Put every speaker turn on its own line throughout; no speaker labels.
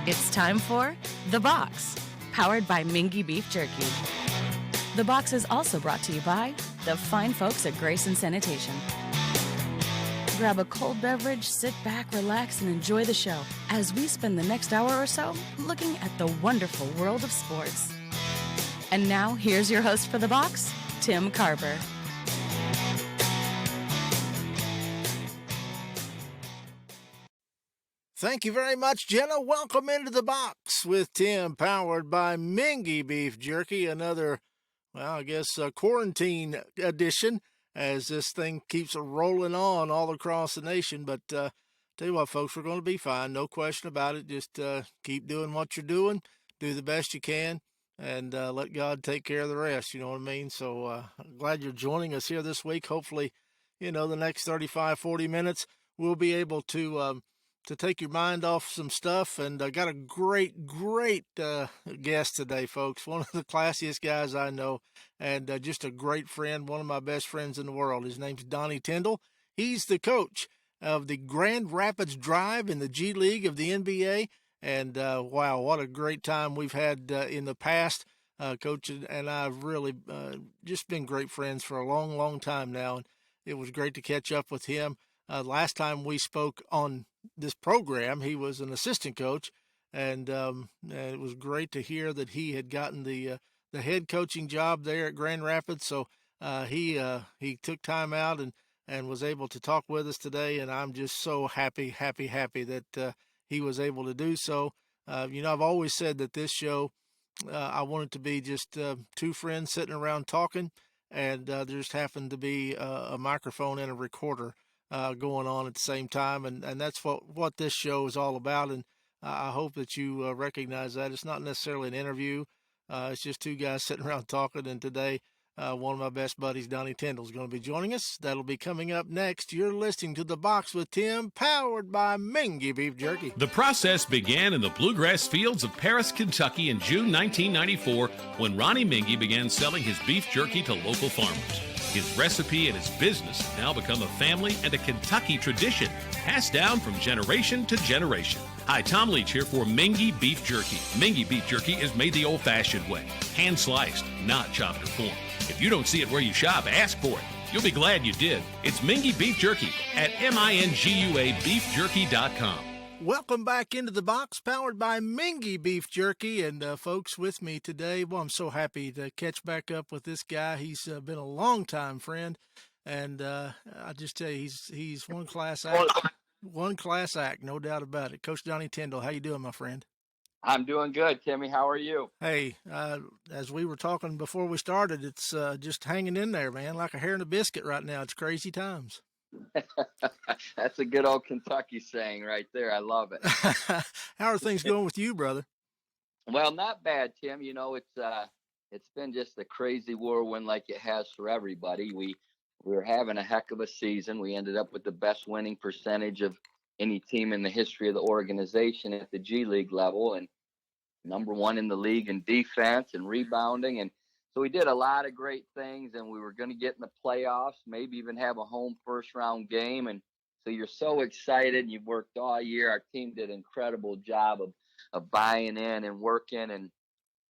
It's time for The Box, powered by Mingy Beef Jerky. The Box is also brought to you by the fine folks at Grayson Sanitation. Grab a cold beverage, sit back, relax, and enjoy the show as we spend the next hour or so looking at the wonderful world of sports. And now, here's your host for The Box, Tim Carver.
Thank you very much, Jenna. Welcome into The Box with Tim, powered by Mingy Beef Jerky. Another, quarantine edition as this thing keeps rolling on all across the nation. But tell you what, folks, we're going to be fine. No question about it. Just keep doing what you're doing. Do the best you can and let God take care of the rest. You know what I mean? So I'm glad you're joining us here this week. Hopefully, the next 35, 40 minutes, we'll be able to take your mind off some stuff. And I got a great guest today, folks. One of the classiest guys I know, and just a great friend, one of my best friends in the world. His name's Donnie Tyndall. He's the coach of the Grand Rapids Drive in the G League of the NBA. And wow, what a great time we've had in the past. Coach and I have really just been great friends for a long time now. And it was great to catch up with him. Last time we spoke on this program, he was an assistant coach, and it was great to hear that he had gotten the head coaching job there at Grand Rapids. So he took time out and was able to talk with us today, and I'm just so happy that he was able to do so. I've always said that this show, I want it to be just two friends sitting around talking, and there just happened to be a microphone and a recorder going on at the same time, and that's what this show is all about. And I hope that you recognize that it's not necessarily an interview. It's just two guys sitting around talking. And today, one of my best buddies, Donnie Tyndall, is going to be joining us. That'll be coming up next. You're listening to The Box with Tim, powered by Mingy Beef Jerky.
The process began in the bluegrass fields of Paris, Kentucky in June 1994 when Ronnie Mingy began selling his beef jerky to local farmers. His recipe and his business have now become a family and a Kentucky tradition, passed down from generation to generation. Hi, Tom Leach here for Mingy Beef Jerky. Mingy Beef Jerky is made the old-fashioned way, hand-sliced, not chopped or formed. If you don't see it where you shop, ask for it. You'll be glad you did. It's Mingy Beef Jerky at minguabeefjerky.com.
Welcome back into The Box, powered by Mingy Beef Jerky. And folks, with me today, well, I'm so happy to catch back up with this guy. He's been a long-time friend, and I just tell you, he's one class act, no doubt about it. Coach Donnie Tyndall, how you doing, my friend?
I'm doing good, Timmy. How are you?
Hey, as we were talking before we started, it's just hanging in there, man, like a hair in a biscuit right now. It's crazy times.
That's a good old Kentucky saying right there. I love it.
How are things going with you, brother?
Well, not bad, Tim. It's been just a crazy whirlwind like it has for everybody. We were having a heck of a season. We ended up with the best winning percentage of any team in the history of the organization at the G League level, and number one in the league in defense and rebounding. And so we did a lot of great things, and we were going to get in the playoffs, maybe even have a home first-round game. And so you're so excited. You've worked all year. Our team did an incredible job of buying in and working, and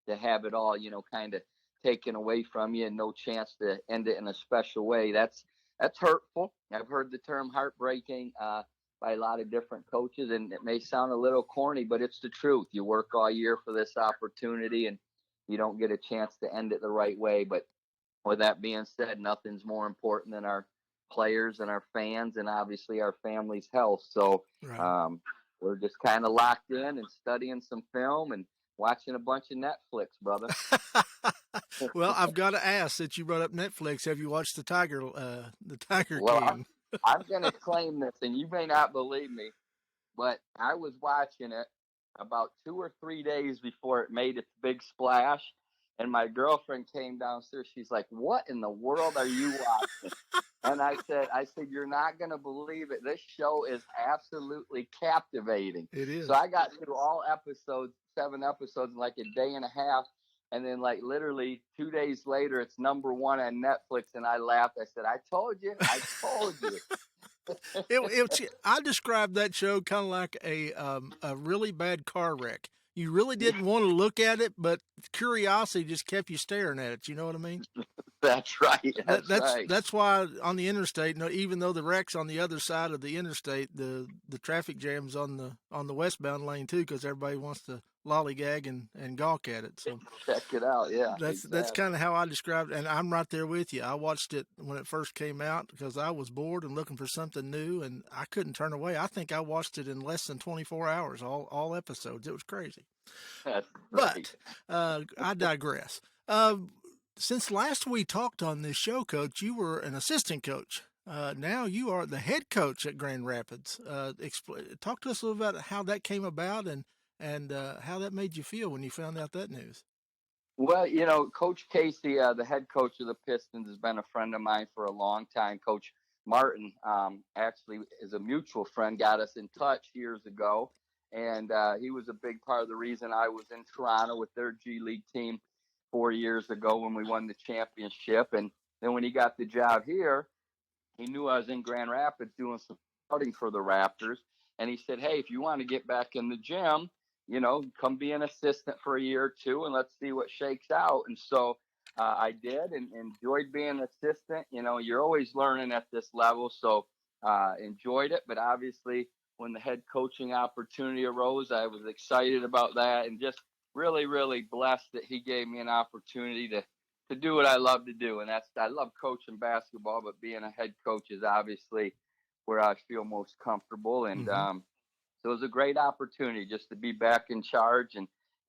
to have it all, kind of taken away from you and no chance to end it in a special way, that's hurtful. I've heard the term heartbreaking by a lot of different coaches, and it may sound a little corny, but it's the truth. You work all year for this opportunity, and you don't get a chance to end it the right way. But with that being said, nothing's more important than our players and our fans and obviously our family's health. So
Right.
We're just kind of locked in and studying some film and watching a bunch of Netflix, brother.
Well, I've got to ask, since you brought up Netflix, have you watched the Tiger
Well,
King?
I'm going to claim this, and you may not believe me, but I was watching it about 2 or 3 days before it made its big splash. And my girlfriend came downstairs. She's like, "What in the world are you watching?" And I said, "You're not going to believe it. This show is absolutely captivating."
It is.
So I got through all episodes, 7 episodes, in like a day and a half. And then like literally 2 days later, it's number one on Netflix. And I laughed. I said, I told you.
I described that show kind of like a really bad car wreck. You really didn't want to look at it, but curiosity just kept you staring at it. You know what I mean?
That's right.
That,
That's
that's
right.
that's why on the interstate, even though the wreck's on the other side of the interstate, the traffic jam's on the westbound lane too, because everybody wants to lollygag and gawk at it. So
Check it out. Yeah,
that's
exactly.
kind of how I described it, and I'm right there with you. I watched it when it first came out because I was bored and looking for something new, and I couldn't turn away. I think I watched it in less than 24 hours, all episodes. It was crazy.
That's right.
But I digress. Since last we talked on this show, Coach, you were an assistant coach. Now you are the head coach at Grand Rapids. Talk to us a little about how that came about and how that made you feel when you found out that news.
Well, Coach Casey, the head coach of the Pistons, has been a friend of mine for a long time. Coach Martin, actually, is a mutual friend, got us in touch years ago. And he was a big part of the reason I was in Toronto with their G League team 4 years ago when we won the championship. And then when he got the job here, he knew I was in Grand Rapids doing some scouting for the Raptors. And he said, hey, if you want to get back in the gym, come be an assistant for a year or two and let's see what shakes out. And so I did and enjoyed being an assistant. You're always learning at this level. So enjoyed it. But obviously, when the head coaching opportunity arose, I was excited about that and just really, really blessed that he gave me an opportunity to do what I love to do. And I love coaching basketball, but being a head coach is obviously where I feel most comfortable. And so it was a great opportunity just to be back in charge.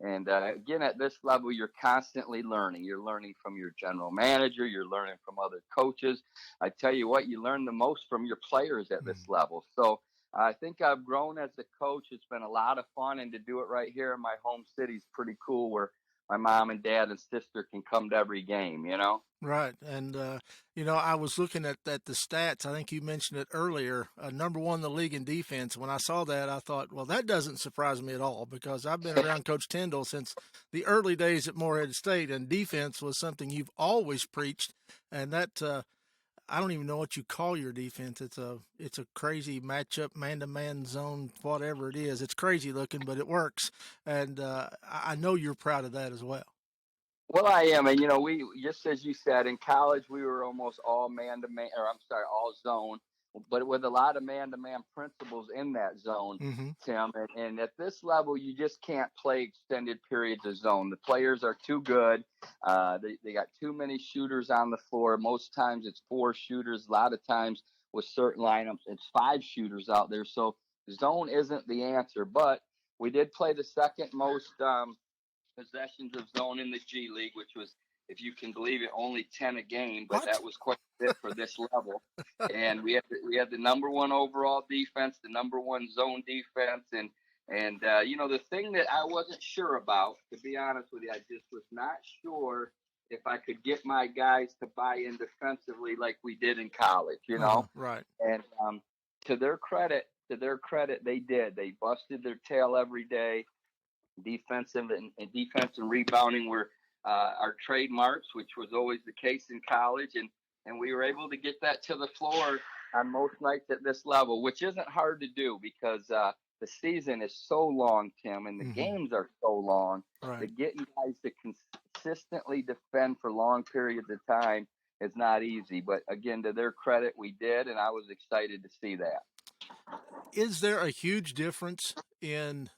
And again, at this level, you're constantly learning. You're learning from your general manager. You're learning from other coaches. I tell you what, you learn the most from your players at this level. So I think I've grown as a coach. It's been a lot of fun, and to do it right here in my home city is pretty cool, where my mom and dad and sister can come to every game,
Right. And, I was looking at the stats. I think you mentioned it earlier. Number one in the league in defense. When I saw that, I thought, well, that doesn't surprise me at all because I've been around Coach Tyndall since the early days at Morehead State, and defense was something you've always preached. And that, I don't even know what you call your defense. It's a crazy matchup, man-to-man zone, whatever it is. It's crazy looking, but it works. And I know you're proud of that as well.
Well, I am. And, we, just as you said, in college, we were almost all all zone, but with a lot of man-to-man principles in that zone, Tim. And at this level, you just can't play extended periods of zone. The players are too good. They got too many shooters on the floor. Most times it's 4 shooters. A lot of times with certain lineups, it's 5 shooters out there. So zone isn't the answer. But we did play the second most possessions of zone in the G League, which was, if you can believe it, only 10 a game, but that was quite a bit for this level. And we had the number one overall defense, the number one zone defense, and the thing that I wasn't sure about, to be honest with you, I just was not sure if I could get my guys to buy in defensively like we did in college,
Right.
And to their credit, they did. They busted their tail every day. Defense and rebounding were our trademarks, which was always the case in college, and we were able to get that to the floor on most nights at this level, which isn't hard to do because the season is so long, Tim, and the games are so long.
Right.
That getting guys to consistently defend for long periods of time is not easy. But again, to their credit, we did, and I was excited to see that.
Is there a huge difference in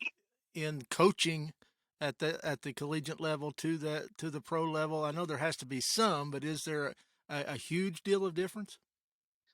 coaching at the collegiate level to the pro level? I know there has to be some, but is there a huge deal of difference?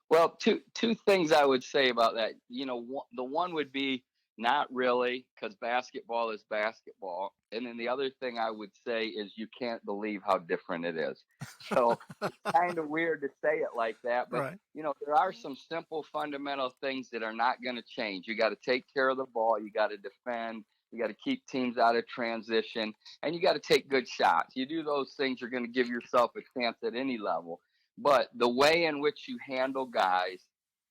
Well, two things I would say about that. The one would be not really, because basketball is basketball. And then the other thing I would say is you can't believe how different it is. So it's kind of weird to say it like that. But,
right.
There are some simple fundamental things that are not going to change. You got to take care of the ball. You got to defend. You got to keep teams out of transition. And you got to take good shots. You do those things, you're going to give yourself a chance at any level. But the way in which you handle guys,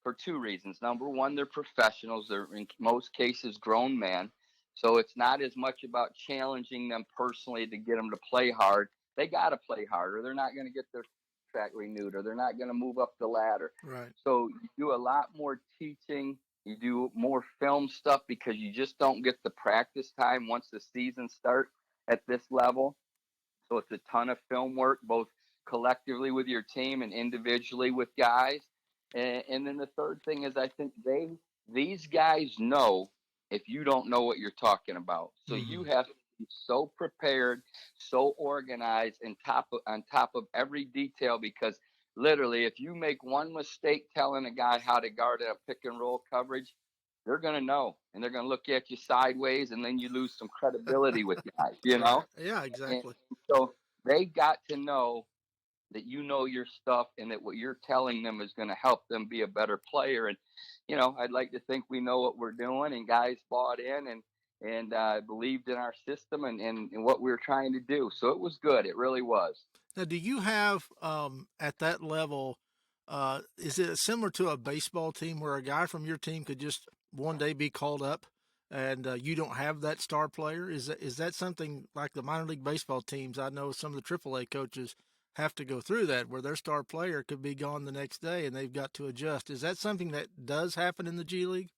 for 2 reasons. Number one, they're professionals. They're in most cases grown men. So it's not as much about challenging them personally to get them to play hard. They got to play harder. They're not going to get their contract renewed, or they're not going to move up the ladder.
Right.
So you do a lot more teaching. You do more film stuff because you just don't get the practice time once the season starts at this level. So it's a ton of film work, both collectively with your team and individually with guys. And then the third thing is I think these guys know if you don't know what you're talking about. So you have to be so prepared, so organized, and on top of every detail, because literally if you make one mistake telling a guy how to guard a pick and roll coverage, they're going to know, and they're going to look at you sideways, and then you lose some credibility with guys, you know?
Right. Yeah,
And
exactly.
so they got to know that you know your stuff and that what you're telling them is going to help them be a better player. And, you know, I'd like to think we know what we're doing, and guys bought in and believed in our system and what we were trying to do. So it was good. It really was.
Now, do you have at that level? Is it similar to a baseball team where a guy from your team could just one day be called up, and you don't have that star player? Is that something like the minor league baseball teams? I know some of the AAA coaches have to go through that, where their star player could be gone the next day, and they've got to adjust. Is that something that does happen in the G League?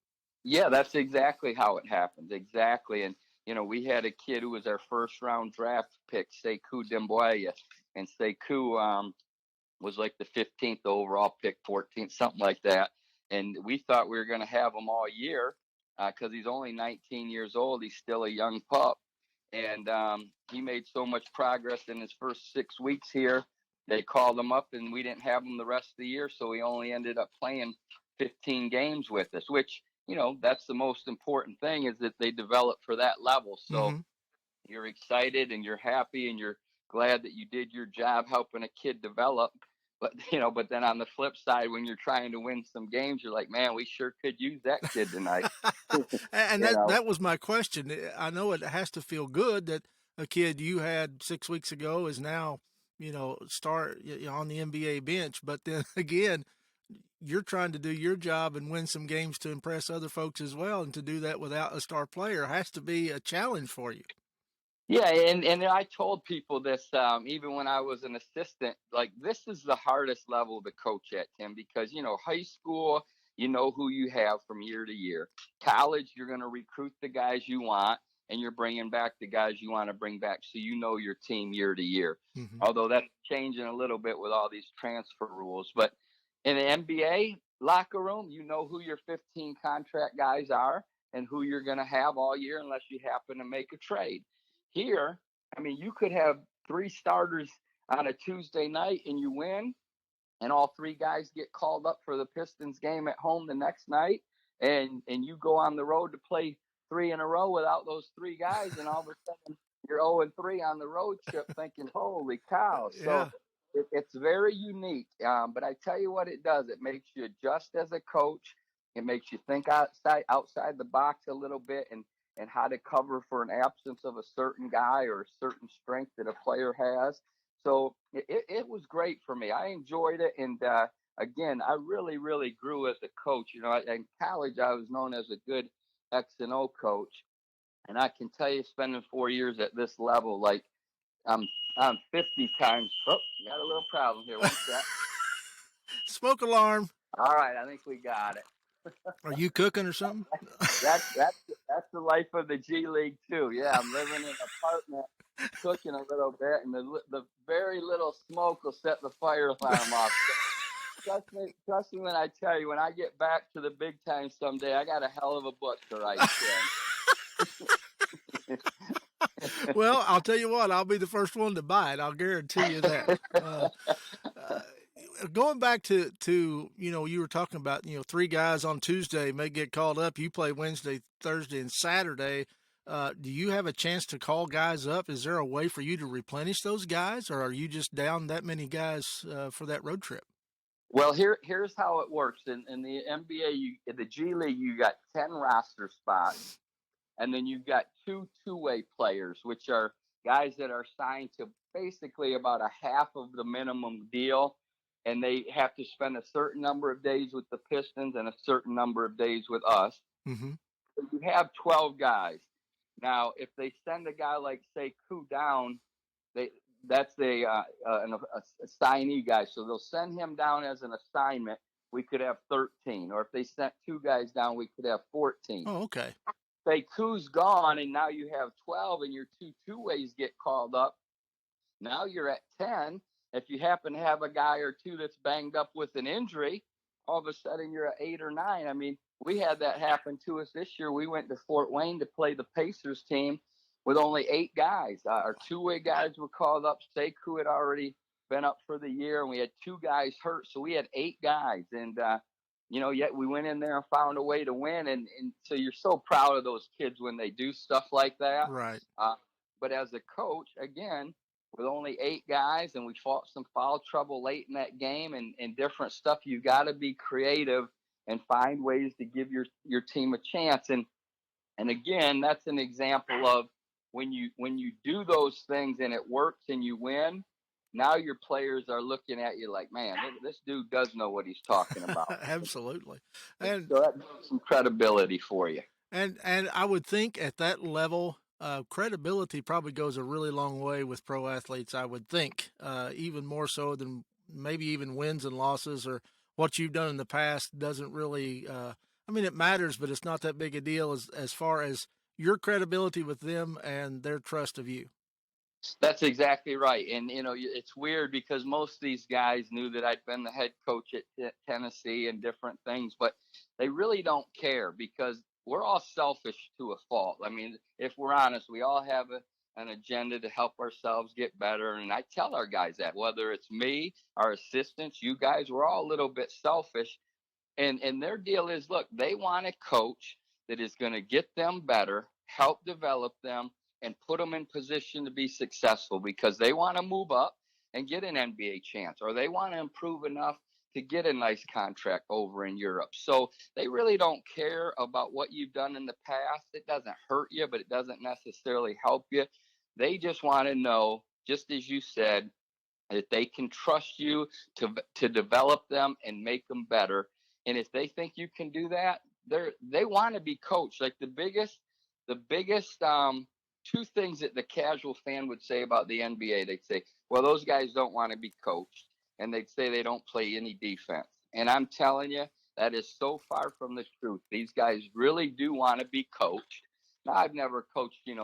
Yeah, that's exactly how it happens. Exactly. And, you know, we had a kid who was our first round draft pick, Sekou Demboya. And Sekou was like the 15th overall pick, 14th, something like that. And we thought we were going to have him all year because he's only 19 years old. He's still a young pup. And he made so much progress in his first 6 weeks here. They called him up, and we didn't have him the rest of the year. So he only ended up playing 15 games with us, which, you know, that's the most important thing, is that they develop for that level. So you're excited and you're happy and you're glad that you did your job helping a kid develop. But, you know, but then on the flip side, when you're trying to win some games, you're like, man, we sure could use that kid tonight.
And
You
that
know?
that was my question. I know it has to feel good that a kid you had 6 weeks ago is now, on the NBA bench. But then again, you're trying to do your job and win some games to impress other folks as well, and to do that without a star player has to be a challenge for you.
Yeah, and I told people this even when I was an assistant. Like, this is the hardest level to coach at, Tim, because, you know, high school, you know who you have from year to year. College, you're going to recruit the guys you want, and you're bringing back the guys you want to bring back, so you know your team year to year. Although that's changing a little bit with all these transfer rules. But in the NBA locker room, you know who your 15 contract guys are and who you're going to have all year, unless you happen to make a trade. Here, I mean, you could have three starters on a Tuesday night and you win, and all three guys get called up for the Pistons game at home the next night, and you go on the road to play three in a row without those three guys, and all of a sudden you're 0-3 on the road trip, thinking, "Holy cow!" So
Yeah.
it's very unique. But I tell you what, it does. It makes you adjust as a coach. It makes you think outside the box a little bit, and how to cover for an absence of a certain guy or a certain strength that a player has. So it was great for me. I enjoyed it. And again, I really, really grew as a coach. You know, in college, I was known as a good X and O coach. And I can tell you, spending 4 years at this level, like I'm, I'm 50 times. Oh, got a little problem here. One sec.
Smoke alarm.
All right, I think we got it.
Are you cooking or something?
That's the life of the G League too. Yeah, I'm living in an apartment, cooking a little bit, and the very little smoke will set the fire alarm off. Trust me when I tell you, when I get back to the big time someday, I got a hell of a book to write.
Well, I'll tell you what, I'll be the first one to buy it. I'll guarantee you that. Uh, Going back to you were talking about, three guys on Tuesday may get called up. You play Wednesday, Thursday, and Saturday. Do you have a chance to call guys up? Is there a way for you to replenish those guys, or are you just down that many guys for that road trip?
Well, here's how it works. In the NBA, in the G League, you got 10 roster spots, and then you've got two-way players, which are guys that are signed to basically about a half of the minimum deal, and they have to spend a certain number of days with the Pistons and a certain number of days with us.
Mm-hmm.
So you have 12 guys. Now, if they send a guy like, say, Ku down, they that's an assignee guy. So they'll send him down as an assignment. We could have 13. Or if they sent 2 guys down, we could have 14.
Oh, okay.
Say Koo's gone, and now you have 12, and your 2 two-ways get called up. Now you're at 10. If you happen to have a guy or 2 that's banged up with an injury, all of a sudden you're at 8 or 9. I mean, we had that happen to us this year. We went to Fort Wayne to play the Pacers team with only 8 guys. Our two-way guys were called up. Sekou had already been up for the year, and we had 2 guys hurt. So we had 8 guys. And, yet we went in there and found a way to win. And so you're so proud of those kids when they do stuff like that.
Right.
But as a coach, again, with only 8 guys, and we fought some foul trouble late in that game and different stuff, you've got to be creative and find ways to give your team a chance. And again, that's an example of when you do those things and it works and you win, now your players are looking at you like, man, this dude does know what he's talking about.
Absolutely. And
so that builds some credibility for you.
And I would think at that level, credibility probably goes a really long way with pro athletes, I would think, even more so than maybe even wins and losses or what you've done in the past doesn't really it matters, but it's not that big a deal as far as your credibility with them and their trust of you.
That's exactly right. And, it's weird because most of these guys knew that I'd been the head coach at Tennessee and different things, but they really don't care because we're all selfish to a fault. I mean, if we're honest, we all have an agenda to help ourselves get better. And I tell our guys that, whether it's me, our assistants, you guys, we're all a little bit selfish. And their deal is, look, they want a coach that is going to get them better, help develop them, and put them in position to be successful because they want to move up and get an NBA chance, or they want to improve enough to get a nice contract over in Europe. So they really don't care about what you've done in the past. It doesn't hurt you, but it doesn't necessarily help you. They just want to know, just as you said, that they can trust you to develop them and make them better. And if they think you can do that, they want to be coached. Like the biggest 2 things that the casual fan would say about the NBA, they'd say, well, those guys don't want to be coached. And they'd say they don't play any defense. And I'm telling you, that is so far from the truth. These guys really do want to be coached. Now, I've never coached, an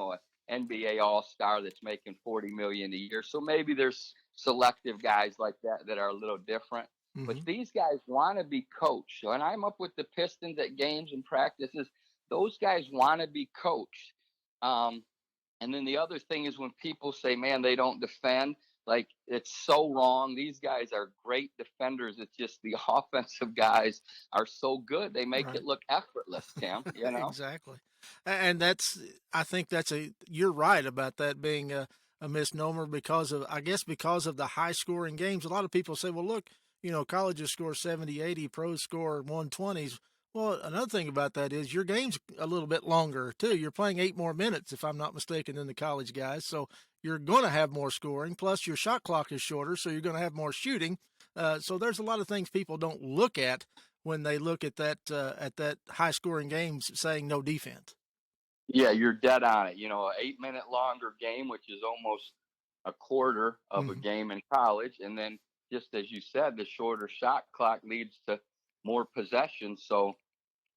NBA all-star that's making $40 million a year. So maybe there's selective guys like that are a little different. Mm-hmm. But these guys want to be coached. So, and I'm up with the Pistons at games and practices. Those guys want to be coached. And then the other thing is when people say, man, they don't defend, like it's so wrong. These guys are great defenders. It's just the offensive guys are so good. They make it look effortless, Tim,
Exactly. And I think you're right about that being a misnomer because of the high scoring games. A lot of people say, well, look, colleges score 70, 80, pros score 120s. Well, another thing about that is your game's a little bit longer, too. You're playing 8 more minutes, if I'm not mistaken, than the college guys. So you're going to have more scoring. Plus, your shot clock is shorter, so you're going to have more shooting. So there's a lot of things people don't look at when they look at that high-scoring games saying no defense.
Yeah, you're dead on it. An 8-minute longer game, which is almost a quarter of a game in college. And then, just as you said, the shorter shot clock leads to more possession, so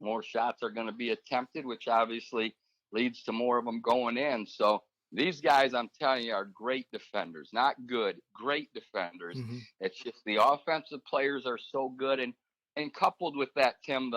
more shots are going to be attempted, which obviously leads to more of them going in. So these guys, I'm telling you, are great defenders. Not good, great defenders. Mm-hmm. It's just the offensive players are so good, and coupled with that, Tim,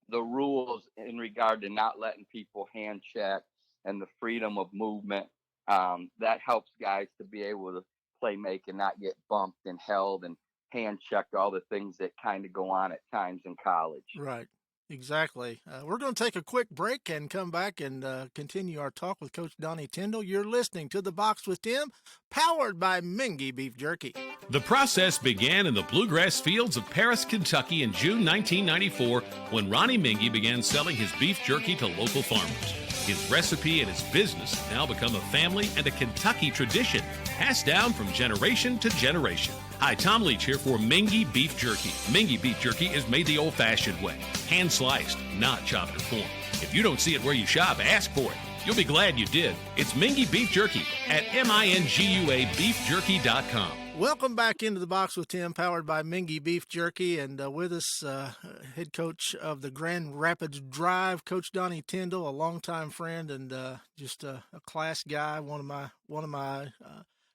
the rules in regard to not letting people hand check and the freedom of movement, that helps guys to be able to play make and not get bumped and held and hand checked, all the things that kind of go on at times in college.
Right. Exactly. We're going to take a quick break and come back and continue our talk with Coach Donnie Tyndall. You're listening to The Box with Tim, powered by Mingy Beef Jerky.
The process began in the bluegrass fields of Paris, Kentucky in June 1994 when Ronnie Mingy began selling his beef jerky to local farmers. His recipe and his business now become a family and a Kentucky tradition, passed down from generation to generation. Hi, Tom Leach here for Mingy Beef Jerky. Mingy Beef Jerky is made the old-fashioned way, hand-sliced, not chopped or formed. If you don't see it where you shop, ask for it. You'll be glad you did. It's Mingy Beef Jerky at MINGUABeefJerky.com.
Welcome back into the box with Tim, powered by Mingy Beef Jerky, and with us, head coach of the Grand Rapids Drive, Coach Donnie Tyndall, a longtime friend and just a class guy. One of my.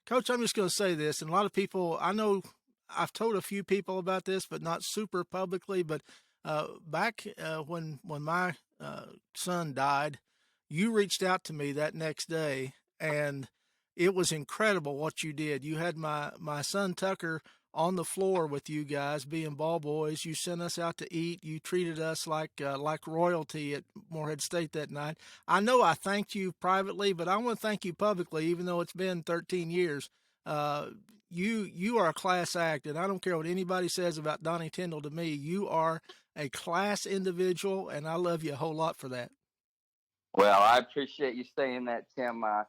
Coach, I'm just going to say this, and a lot of people, I know I've told a few people about this, but not super publicly. But back when my son died, you reached out to me that next day, and it was incredible what you did. You had my son Tucker on the floor with you guys being ball boys. You sent us out to eat. You treated us like royalty at Morehead State that night. I know I thanked you privately, but I want to thank you publicly, even though it's been 13 years. You are a class act, and I don't care what anybody says about Donnie Tyndall to me. You are a class individual, and I love you a whole lot for that.
Well, I appreciate you saying that, Tim. My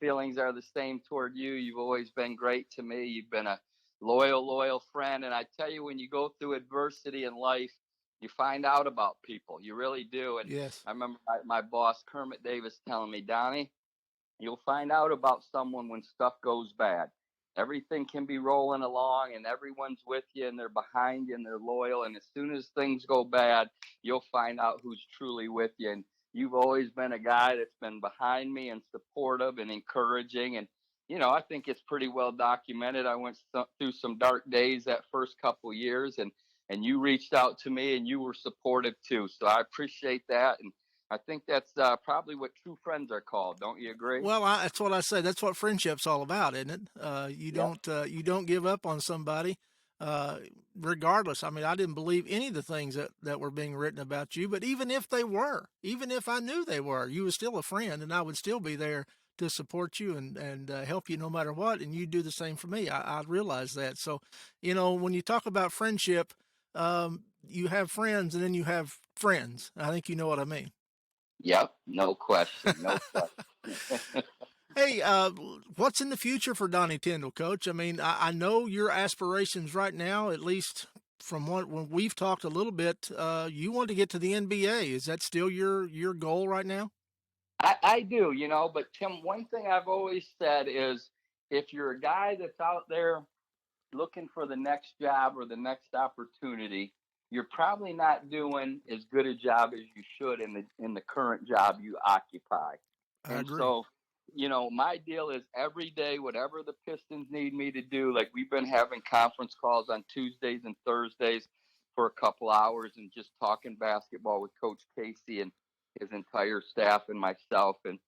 feelings are the same toward you. You've always been great to me. You've been a loyal friend. And I tell you, when you go through adversity in life, you find out about people. You really do. And
yes.
I remember my boss, Kermit Davis, telling me, Donnie, you'll find out about someone when stuff goes bad. Everything can be rolling along and everyone's with you and they're behind you and they're loyal. And as soon as things go bad, you'll find out who's truly with you. And you've always been a guy that's been behind me and supportive and encouraging. And, I think it's pretty well documented. I went through some dark days that first couple of years and you reached out to me and you were supportive too. So I appreciate that. And I think that's probably what true friends are called. Don't you agree?
Well, that's what I say. That's what friendship's all about, isn't it? You don't give up on somebody, regardless. I mean, I didn't believe any of the things that were being written about you, but even if I knew they were, you were still a friend, and I would still be there to support you and help you no matter what, and you do the same for me. I realize that. So, when you talk about friendship, you have friends, and then you have friends. I think you know what I mean.
Yep, no question.
Hey, what's in the future for Donnie Tyndall, Coach? I mean, I know your aspirations right now, at least from when we've talked a little bit, you want to get to the NBA. Is that still your goal right now?
I do, but Tim, one thing I've always said is if you're a guy that's out there looking for the next job or the next opportunity, you're probably not doing as good a job as you should in the current job you occupy.
I agree.
So, my deal is every day, whatever the Pistons need me to do, like we've been having conference calls on Tuesdays and Thursdays for a couple hours and just talking basketball with Coach Casey and his entire staff and myself. And,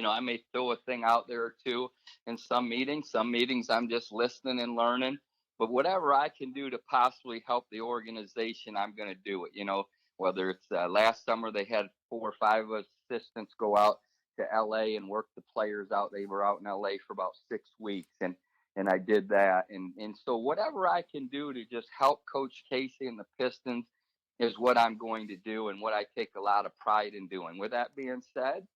I may throw a thing out there or two in some meetings. Some meetings I'm just listening and learning. But whatever I can do to possibly help the organization, I'm going to do it. Whether it's last summer they had 4 or 5 assistants go out to LA and work the players out. They were out in LA for about 6 weeks, and I did that. And so whatever I can do to just help Coach Casey and the Pistons is what I'm going to do and what I take a lot of pride in doing. With that being said,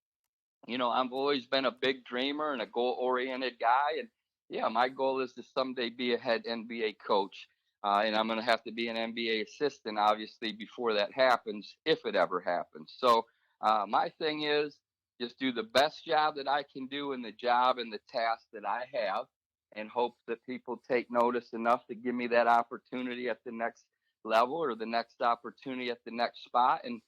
I've always been a big dreamer and a goal-oriented guy. And, yeah, my goal is to someday be a head NBA coach. And I'm going to have to be an NBA assistant, obviously, before that happens, if it ever happens. So my thing is just do the best job that I can do in the job and the task that I have and hope that people take notice enough to give me that opportunity at the next level or the next opportunity at the next spot and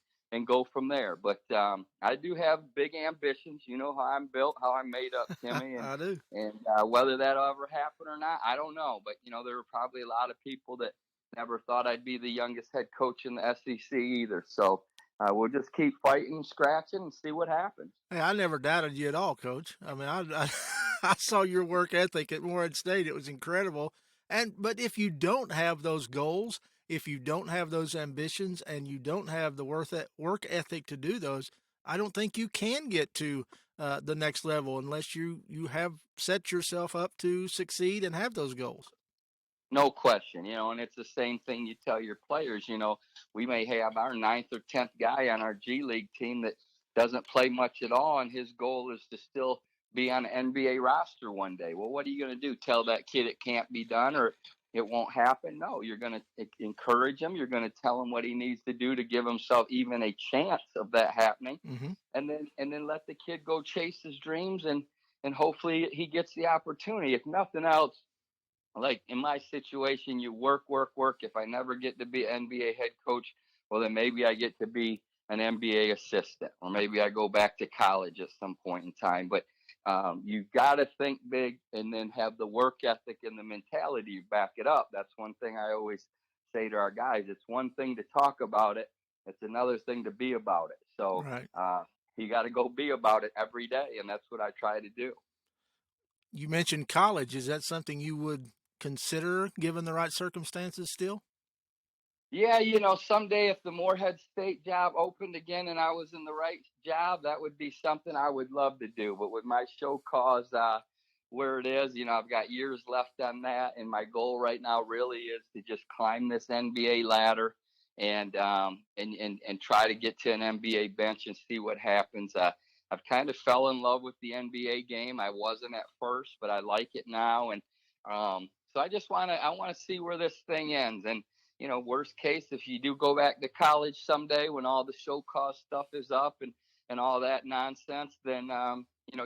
go from there. But I do have big ambitions. You know how I'm built, how I'm made up, Timmy. And,
I do.
And whether that'll ever happen or not, I don't know. But, there were probably a lot of people that never thought I'd be the youngest head coach in the SEC either. So we'll just keep fighting, scratching, and see what happens.
Hey, I never doubted you at all, Coach. I mean, I saw your work ethic at Morehead State. It was incredible. But if you don't have those goals, if you don't have those ambitions, and you don't have the work ethic to do those, I don't think you can get to the next level unless you have set yourself up to succeed and have those goals.
No question, and it's the same thing you tell your players. We may have our 9th or 10th guy on our G League team that doesn't play much at all, and his goal is to still be on an NBA roster one day. Well, what are you going to do? Tell that kid it can't be done, or it won't happen. No, you're going to encourage him. You're going to tell him what he needs to do to give himself even a chance of that happening.
Mm-hmm.
And then let the kid go chase his dreams, and hopefully he gets the opportunity. If nothing else, like in my situation, you work, work, work. If I never get to be an NBA head coach, well, then maybe I get to be an NBA assistant, or maybe I go back to college at some point in time. But you've got to think big, and then have the work ethic and the mentality to back it up. That's one thing I always say to our guys. It's one thing to talk about it. It's another thing to be about it. So
Right.
you got to go be about it every day. And that's what I try to do.
You mentioned college. Is that something you would consider given the right circumstances still?
Yeah, someday if the Morehead State job opened again and I was in the right job, that would be something I would love to do. But with my show cause where it is, I've got years left on that, and my goal right now really is to just climb this NBA ladder and try to get to an NBA bench and see what happens. I've kind of fell in love with the NBA game. I wasn't at first, but I like it now, and so I want to see where this thing ends. And worst case, if you do go back to college someday when all the show cause stuff is up and all that nonsense, then,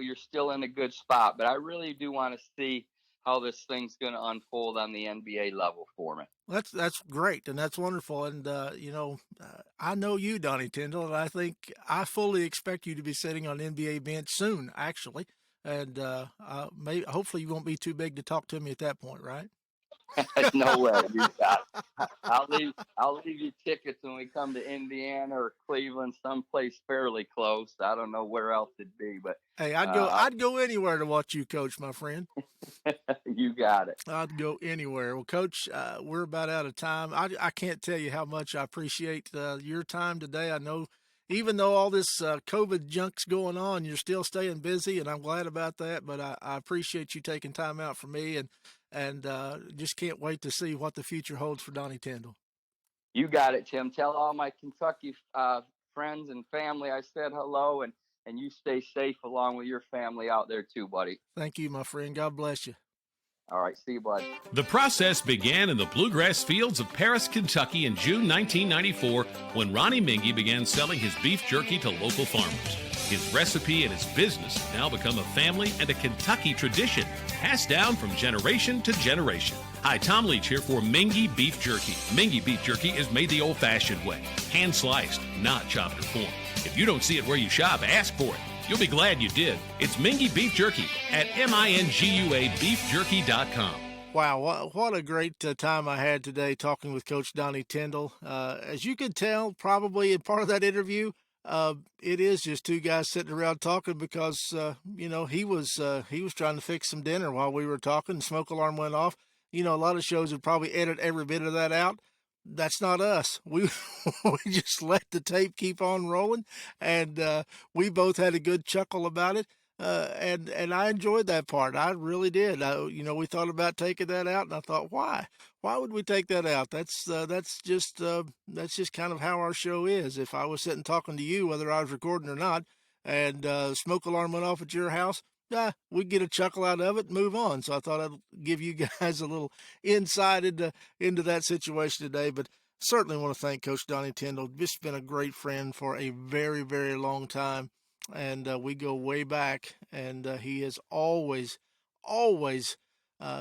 you're still in a good spot. But I really do want to see how this thing's going to unfold on the NBA level for me.
That's great, and that's wonderful. And I know you, Donnie Tyndall, and I think I fully expect you to be sitting on an NBA bench soon, actually. And hopefully you won't be too big to talk to me at that point, right?
No way. I'll leave you tickets when we come to Indiana or Cleveland, someplace fairly close. I don't know where else it'd be, but
hey, I'd go anywhere to watch you coach, my friend.
You got it.
I'd go anywhere. Well, Coach, we're about out of time. I can't tell you how much I appreciate your time today. I know even though all this COVID junk's going on, you're still staying busy, and I'm glad about that. But I appreciate you taking time out for me, and just can't wait to see what the future holds for Donnie Tyndall.
You got it, Tim. Tell all my Kentucky friends and family I said hello, and you stay safe along with your family out there too, buddy.
Thank you, my friend. God bless you.
All right, see you, bud.
The process began in the bluegrass fields of Paris, Kentucky in June 1994 when Ronnie Mingy began selling his beef jerky to local farmers. His recipe and his business have now become a family and a Kentucky tradition, passed down from generation to generation. Hi, Tom Leach here for Mingy Beef Jerky. Mingy Beef Jerky is made the old-fashioned way, hand-sliced, not chopped or formed. If you don't see it where you shop, ask for it. You'll be glad you did. It's Mingy Beef Jerky at minguabeefjerky.com.
Wow, what a great time I had today talking with Coach Donnie Tyndall. As you could tell, probably in part of that interview, it is just two guys sitting around talking because, he was trying to fix some dinner while we were talking. The smoke alarm went off. A lot of shows would probably edit every bit of that out. That's not us. We just let the tape keep on rolling, and we both had a good chuckle about it. And I enjoyed that part. I really did. We thought about taking that out, and I thought, why? Why would we take that out? That's just kind of how our show is. If I was sitting talking to you, whether I was recording or not, and smoke alarm went off at your house, we'd get a chuckle out of it and move on. So I thought I'd give you guys a little insight into that situation today. But certainly want to thank Coach Donnie Tyndall. Just been a great friend for a very, very long time. And we go way back. And he has always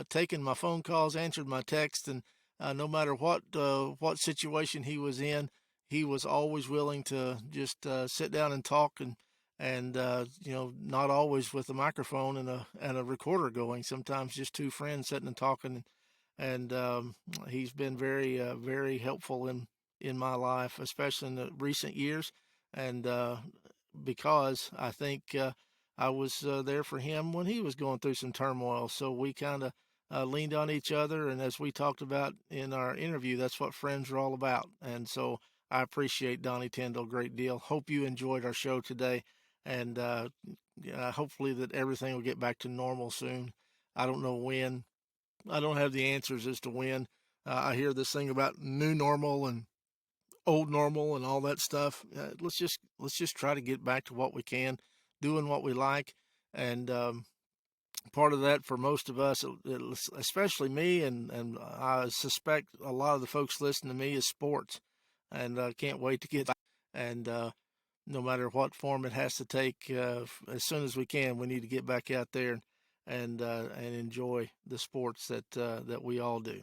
taken my phone calls, answered my texts, and no matter what situation he was in, he was always willing to just sit down and talk and not always with a microphone and a recorder going. Sometimes just two friends sitting and talking, and he's been very very helpful in my life, especially in the recent years, and because I think I was there for him when he was going through some turmoil. So we kind of leaned on each other, and as we talked about in our interview, that's what friends are all about. And so I appreciate Donnie Tyndall a great deal. Hope you enjoyed our show today. And hopefully that everything will get back to normal soon. I don't know when. I don't have the answers as to when. I hear this thing about new normal and old normal and all that stuff. Let's just try to get back to what we can, doing what we like, and part of that for most of us, especially me, and I suspect a lot of the folks listening to me, is sports. And can't wait to get back. And no matter what form it has to take, as soon as we can, we need to get back out there and enjoy the sports that we all do.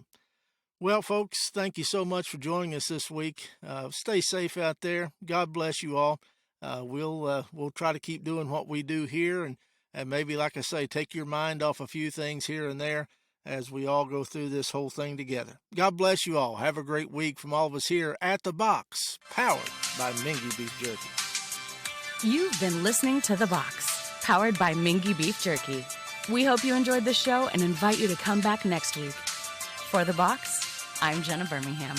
Well, folks, thank you so much for joining us this week. Stay safe out there. God bless you all. We'll try to keep doing what we do here, and maybe, like I say, take your mind off a few things here and there as we all go through this whole thing together. God bless you all. Have a great week from all of us here at The Box, powered by Mingy Beef Jerky.
You've been listening to The Box, powered by Mingy Beef Jerky. We hope you enjoyed the show and invite you to come back next week. For The Box, I'm Jenna Birmingham.